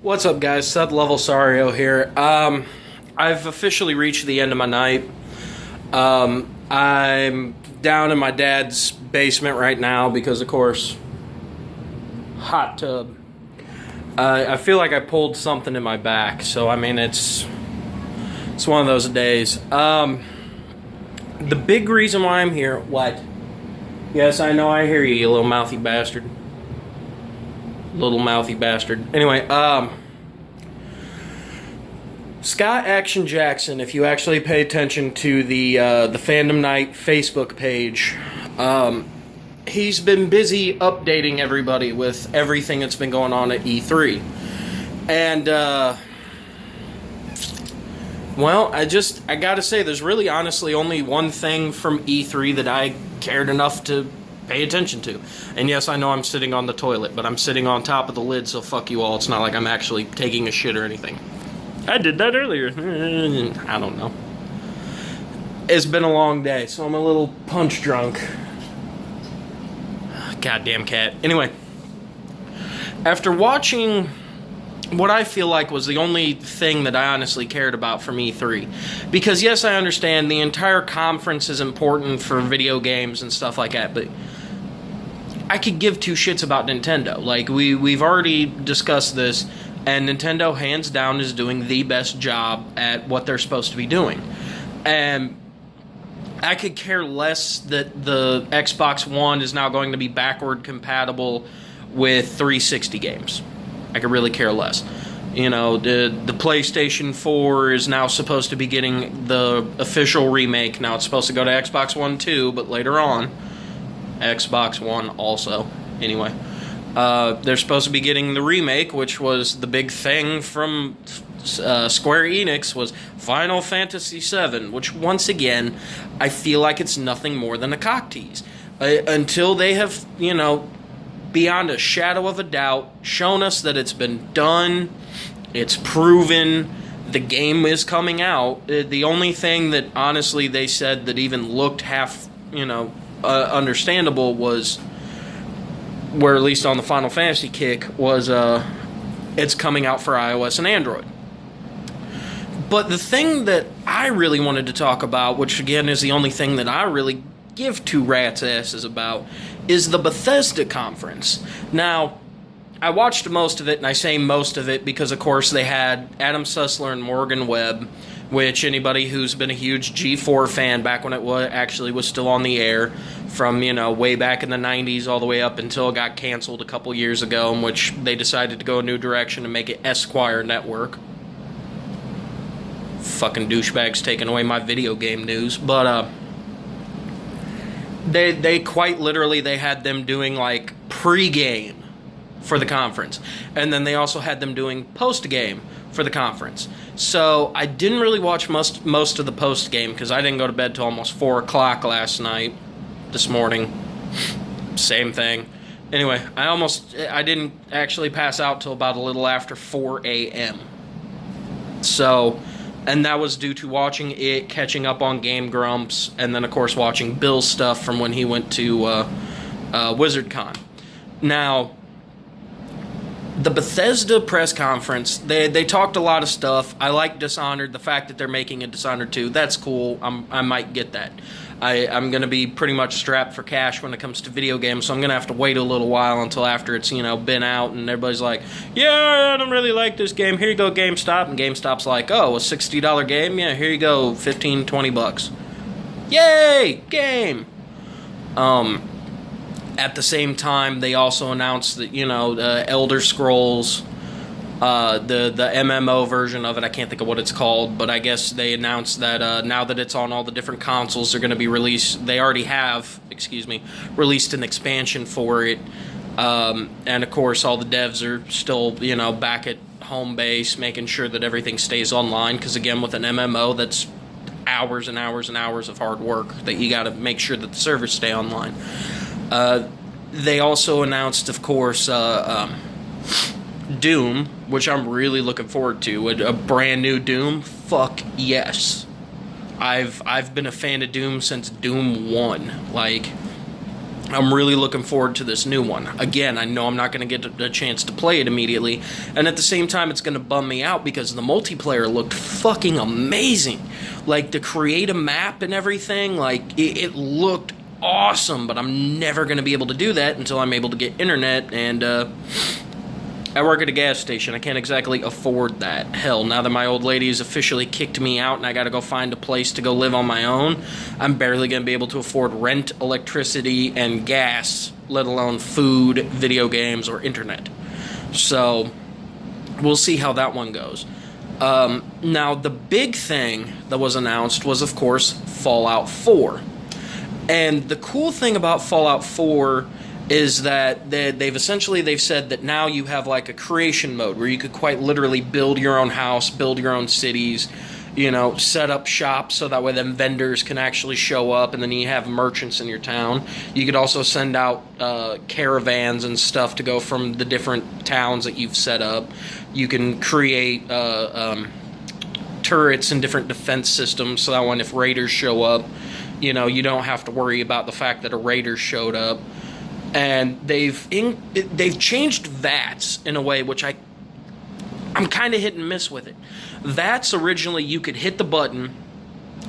What's up, guys? Sub Level Sario here. I've officially reached the end of my night. I'm down in my dad's basement right now because, of course, hot tub. I feel like I pulled something in my back, so I mean it's one of those days. The big reason why I'm here. What? Yes, I know. I hear you, you little mouthy bastard. Little mouthy bastard. Anyway, Scott Action Jackson, if you actually pay attention to the Fandom Night Facebook page, he's been busy updating everybody with everything that's been going on at E3. And, well, I gotta say, there's really honestly only one thing from E3 that I cared enough to pay attention to. And yes, I know I'm sitting on the toilet, but I'm sitting on top of the lid, so fuck you all. It's not like I'm actually taking a shit or anything. I did that earlier. I don't know. It's been a long day, so I'm a little punch drunk. Goddamn cat. Anyway, after watching what I feel like was the only thing that I honestly cared about from E3, because yes, I understand the entire conference is important for video games and stuff like that, but I could give two shits about Nintendo. Like, we've already discussed this, and Nintendo, hands down, is doing the best job at what they're supposed to be doing. And I could care less that the Xbox One is now going to be backward compatible with 360 games. I could really care less. You know, the PlayStation 4 is now supposed to be getting the official remake. Now, it's supposed to go to Xbox One too, but later on, Xbox One also. Anyway, they're supposed to be getting the remake, which was the big thing from Square Enix, was Final Fantasy VII, which, once again, I feel like it's nothing more than a cock tease. Until they have, you know, beyond a shadow of a doubt, shown us that it's been done, it's proven, the game is coming out. The only thing that, honestly, they said that even looked half, you know, understandable was, where at least on the Final Fantasy kick, was it's coming out for iOS and Android. But the thing that I really wanted to talk about, which again is the only thing that I really give two rats' asses about, is the Bethesda conference. Now, I watched most of it, and I say most of it because, of course, they had Adam Sussler and Morgan Webb, which anybody who's been a huge G4 fan back when it was still on the air, from, you know, way back in the 90s all the way up until it got canceled a couple years ago, in which they decided to go a new direction and make it Esquire Network. Fucking douchebags taking away my video game news. But, they quite literally, they had them doing, like, pre-game for the conference. And then they also had them doing post-game for the conference. So I didn't really watch most of the post-game because I didn't go to bed till almost 4 o'clock last night. This morning, same thing. Anyway, I didn't actually pass out till about a little after 4 a.m. So, and that was due to watching it, catching up on Game Grumps, and then, of course, watching Bill's stuff from when he went to WizardCon. Now, the Bethesda press conference, they talked a lot of stuff. I like Dishonored. The fact that they're making a Dishonored 2, that's cool. I might get that. I'm going to be pretty much strapped for cash when it comes to video games, so I'm going to have to wait a little while until after it's, you know, been out and everybody's like, yeah, I don't really like this game. Here you go, GameStop. And GameStop's like, oh, a $60 game? Yeah, here you go, $15, $20. Yay! Game! At the same time, they also announced that, you know, Elder Scrolls, the MMO version of it, I can't think of what it's called, but I guess they announced that now that it's on all the different consoles, they're going to be released. They already have, released an expansion for it. And of course, all the devs are still, you know, back at home base, making sure that everything stays online. Because again, with an MMO, that's hours and hours and hours of hard work that you got to make sure that the servers stay online. They also announced, of course, Doom, which I'm really looking forward to. A brand new Doom? Fuck yes. I've been a fan of Doom since Doom 1. Like, I'm really looking forward to this new one. Again, I know I'm not going to get a chance to play it immediately, and at the same time, it's going to bum me out because the multiplayer looked fucking amazing. Like, to create a map and everything, like, it looked awesome, but I'm never going to be able to do that until I'm able to get internet, and, I work at a gas station. I can't exactly afford that. Hell, now that my old lady has officially kicked me out and I gotta go find a place to go live on my own, I'm barely gonna be able to afford rent, electricity, and gas, let alone food, video games, or internet. So, we'll see how that one goes. Now, the big thing that was announced was, of course, Fallout 4. And the cool thing about Fallout 4 is that they've said that now you have like a creation mode where you could quite literally build your own house, build your own cities, you know, set up shops so that way then vendors can actually show up, and then you have merchants in your town. You could also send out caravans and stuff to go from the different towns that you've set up. You can create turrets and different defense systems so that when if raiders show up, you know, you don't have to worry about the fact that a raider showed up. And they've changed VATS in a way which I'm kind of hit and miss with it. VATS originally you could hit the button,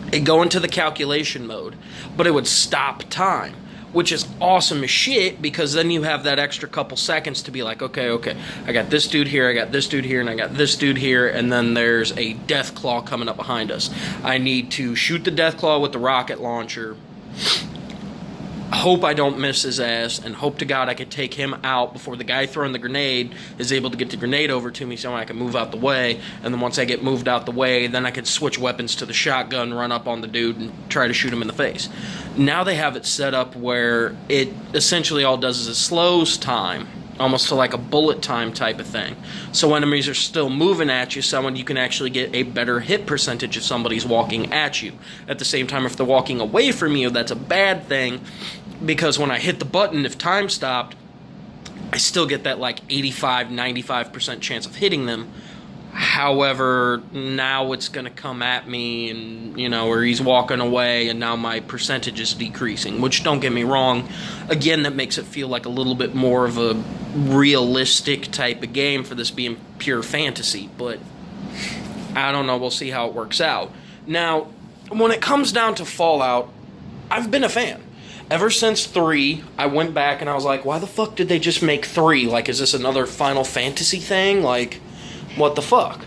it'd go into the calculation mode, but it would stop time, which is awesome as shit because then you have that extra couple seconds to be like, okay, I got this dude here, I got this dude here, and I got this dude here, and then there's a Deathclaw coming up behind us. I need to shoot the Deathclaw with the rocket launcher. Hope I don't miss his ass, and hope to God I could take him out before the guy throwing the grenade is able to get the grenade over to me so I can move out the way, and then once I get moved out the way, then I could switch weapons to the shotgun, run up on the dude, and try to shoot him in the face. Now they have it set up where it essentially all does is it slows time, almost to like a bullet time type of thing. So enemies are still moving at you, so you can actually get a better hit percentage if somebody's walking at you. At the same time, if they're walking away from you, that's a bad thing, because when I hit the button, if time stopped, I still get that like 85-95% chance of hitting them. However, now it's going to come at me and, you know, or he's walking away and now my percentage is decreasing, which, don't get me wrong, again, that makes it feel like a little bit more of a realistic type of game for this being pure fantasy, but I don't know, we'll see how it works out. Now, when it comes down to Fallout, I've been a fan. Ever since 3, I went back and I was like, why the fuck did they just make 3? Like, is this another Final Fantasy thing? Like, what the fuck?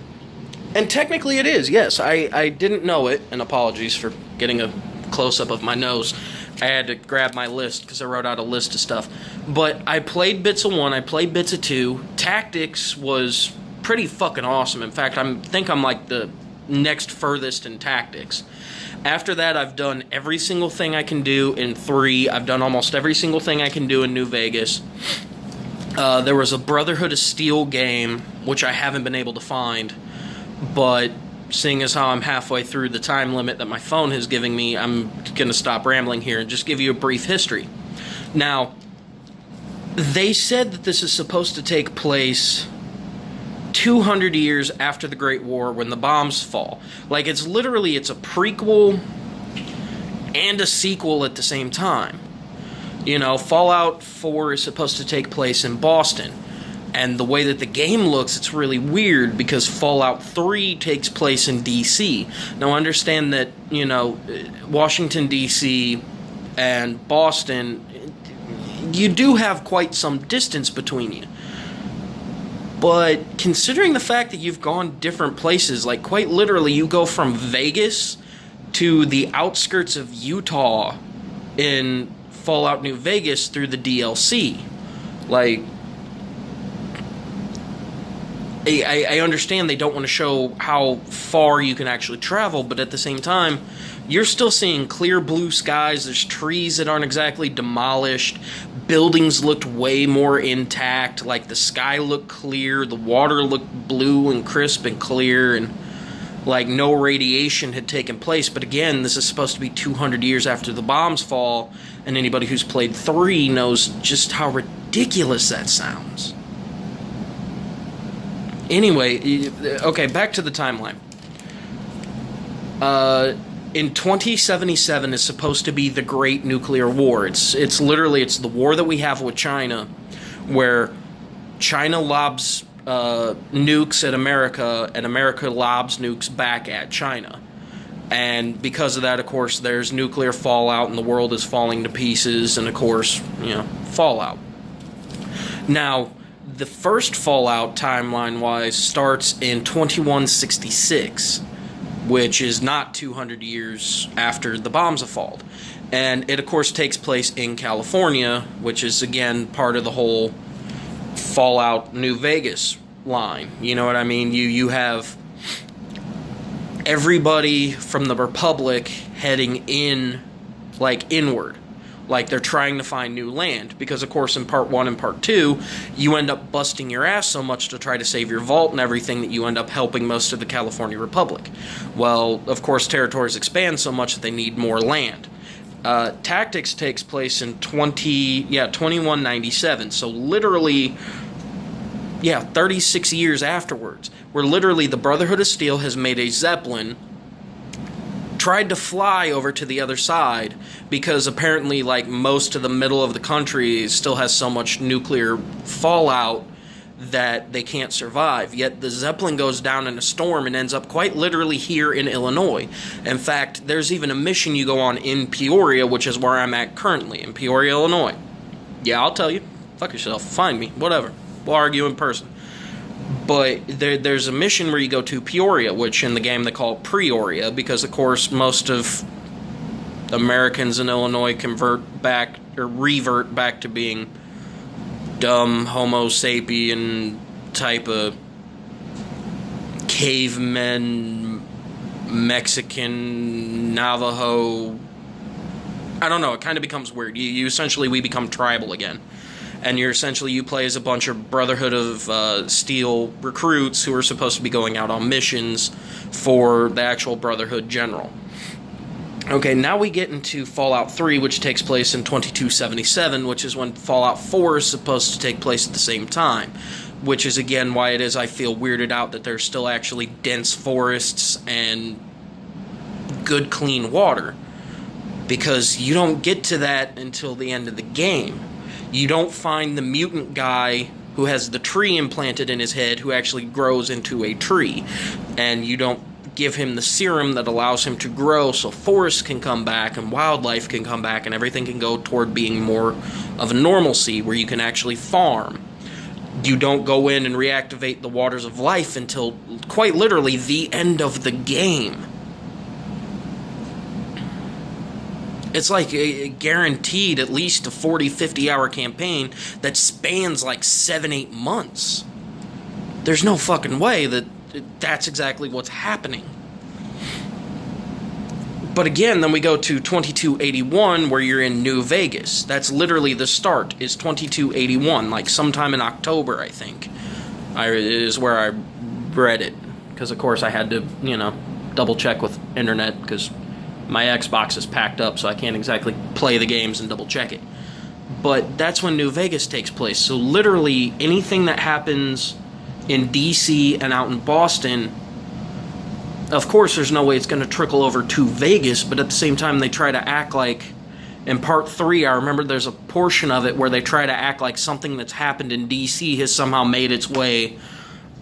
And technically it is, yes. I didn't know it, and apologies for getting a close-up of my nose. I had to grab my list because I wrote out a list of stuff. But I played bits of 1, I played bits of 2. Tactics was pretty fucking awesome. In fact, I think I'm like the next furthest in Tactics. After that, I've done every single thing I can do in 3. I've done almost every single thing I can do in New Vegas. There was a Brotherhood of Steel game, which I haven't been able to find, but seeing as how I'm halfway through the time limit that my phone is giving me, I'm going to stop rambling here and just give you a brief history. Now, they said that this is supposed to take place 200 years after the Great War when the bombs fall. Like, it's a prequel and a sequel at the same time. You know, Fallout 4 is supposed to take place in Boston. And the way that the game looks, it's really weird because Fallout 3 takes place in D.C. Now, understand that, you know, Washington, D.C. and Boston, you do have quite some distance between you. But considering the fact that you've gone different places, like quite literally you go from Vegas to the outskirts of Utah in Fallout New Vegas through the DLC. Like, I understand they don't want to show how far you can actually travel, but at the same time, you're still seeing clear blue skies. There's trees that aren't exactly demolished. Buildings looked way more intact. Like, the sky looked clear. The water looked blue and crisp and clear. And, like, no radiation had taken place. But again, this is supposed to be 200 years after the bombs fall. And anybody who's played 3 knows just how ridiculous that sounds. Anyway, okay, back to the timeline. in 2077 is supposed to be the great nuclear war. It's literally the war that we have with China, where China lobs nukes at America, and America lobs nukes back at China. And because of that, of course, there's nuclear fallout, and the world is falling to pieces, and of course, fallout. Now, the first fallout, timeline-wise, starts in 2166, which is not 200 years after the bombs have fallen. And it, of course, takes place in California, which is, again, part of the whole Fallout New Vegas line. You know what I mean? You have everybody from the Republic heading inward. Like, they're trying to find new land. Because, of course, in Part 1 and Part 2, you end up busting your ass so much to try to save your vault and everything that you end up helping most of the California Republic. Well, of course, territories expand so much that they need more land. Tactics takes place in 2197. So, literally, 36 years afterwards. Where literally the Brotherhood of Steel has made a Zeppelin, tried to fly over to the other side, because apparently, like, most of the middle of the country still has so much nuclear fallout that they can't survive. Yet the Zeppelin goes down in a storm and ends up quite literally here in Illinois. In fact, there's even a mission you go on in Peoria, which is where I'm at currently, in Peoria, Illinois. Yeah, I'll tell you. Fuck yourself. Find me. Whatever. We'll argue in person. But there's a mission where you go to Peoria, which in the game they call Preoria, because, of course, most of Americans in Illinois revert back to being dumb Homo sapien type of cavemen, Mexican, Navajo. I don't know, it kind of becomes weird. We become tribal again. And you play as a bunch of Brotherhood of Steel recruits who are supposed to be going out on missions for the actual Brotherhood General. Okay, now we get into Fallout 3, which takes place in 2277, which is when Fallout 4 is supposed to take place at the same time. Which is, again, why it is I feel weirded out that there's still actually dense forests and good, clean water. Because you don't get to that until the end of the game. You don't find the mutant guy who has the tree implanted in his head who actually grows into a tree. And you don't give him the serum that allows him to grow so forests can come back and wildlife can come back and everything can go toward being more of a normalcy where you can actually farm. You don't go in and reactivate the waters of life until quite literally the end of the game. It's like a guaranteed at least a 40, 50-hour campaign that spans like 7-8 months. There's no fucking way that's exactly what's happening. But again, then we go to 2281 where you're in New Vegas. That's literally the start, is 2281, like sometime in October, I think, is where I read it. Because, of course, I had to, double check with internet because my Xbox is packed up, so I can't exactly play the games and double check it. But that's when New Vegas takes place. So literally anything that happens in DC and out in Boston, of course there's no way it's going to trickle over to Vegas, but at the same time they try to act like, in Part 3, I remember there's a portion of it where they try to act like something that's happened in DC has somehow made its way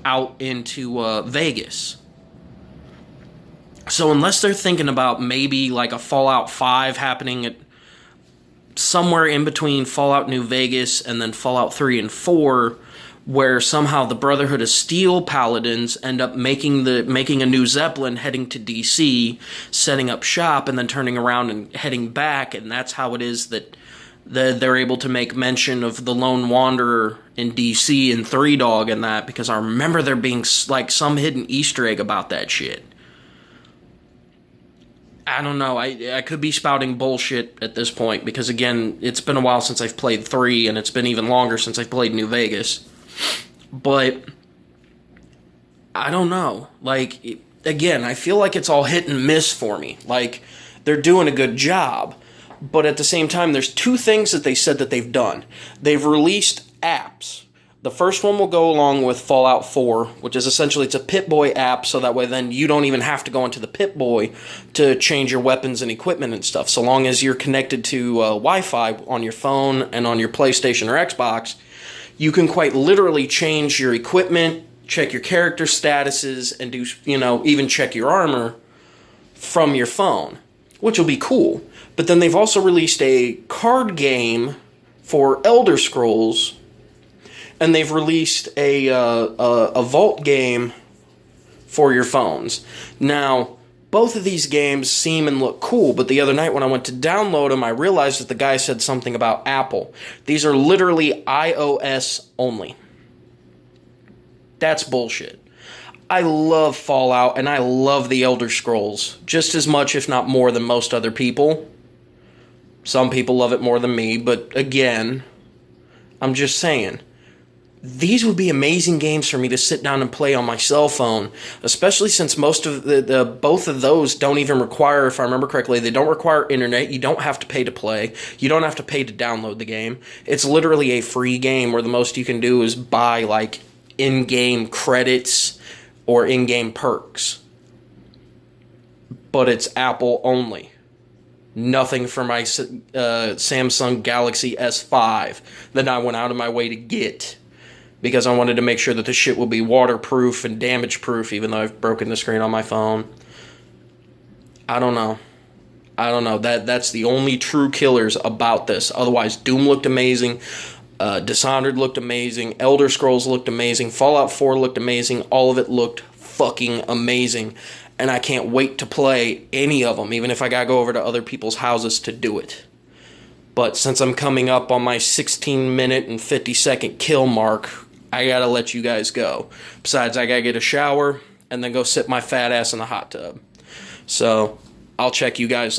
out into Vegas. So unless they're thinking about maybe like a Fallout 5 happening at somewhere in between Fallout New Vegas and then Fallout 3 and 4, where somehow the Brotherhood of Steel Paladins end up making a new Zeppelin heading to DC, setting up shop, and then turning around and heading back, and that's how it is that they're able to make mention of the Lone Wanderer in DC and Three Dog and that, because I remember there being like some hidden Easter egg about that shit. I don't know, I could be spouting bullshit at this point, because again, it's been a while since I've played 3, and it's been even longer since I've played New Vegas. But I don't know. Like, again, I feel like it's all hit and miss for me. Like, they're doing a good job. But at the same time, there's two things that they said that they've done. They've released apps, The first one will go along with Fallout 4, which is essentially it's a Pip-Boy app, so that way then you don't even have to go into the Pip-Boy to change your weapons and equipment and stuff. So long as you're connected to Wi-Fi on your phone and on your PlayStation or Xbox, you can quite literally change your equipment, check your character statuses, and do, even check your armor from your phone, which will be cool. But then they've also released a card game for Elder Scrolls, and they've released a vault game for your phones. Now, both of these games seem and look cool, but the other night when I went to download them, I realized that the guy said something about Apple. These are literally iOS only. That's bullshit. I love Fallout, and I love the Elder Scrolls, just as much, if not more, than most other people. Some people love it more than me, but again, I'm just saying, these would be amazing games for me to sit down and play on my cell phone, especially since most of both of those don't even require, if I remember correctly, they don't require internet. You don't have to pay to play. You don't have to pay to download the game. It's literally a free game where the most you can do is buy like in-game credits or in-game perks. But it's Apple only. Nothing for my Samsung Galaxy S5 that I went out of my way to get, because I wanted to make sure that the shit will be waterproof and damage-proof, even though I've broken the screen on my phone. I don't know. That's the only true killers about this. Otherwise, Doom looked amazing. Dishonored looked amazing. Elder Scrolls looked amazing. Fallout 4 looked amazing. All of it looked fucking amazing. And I can't wait to play any of them, even if I gotta go over to other people's houses to do it. But since I'm coming up on my 16-minute and 50-second kill mark, I gotta let you guys go. Besides, I gotta get a shower and then go sit my fat ass in the hot tub. So, I'll check you guys later.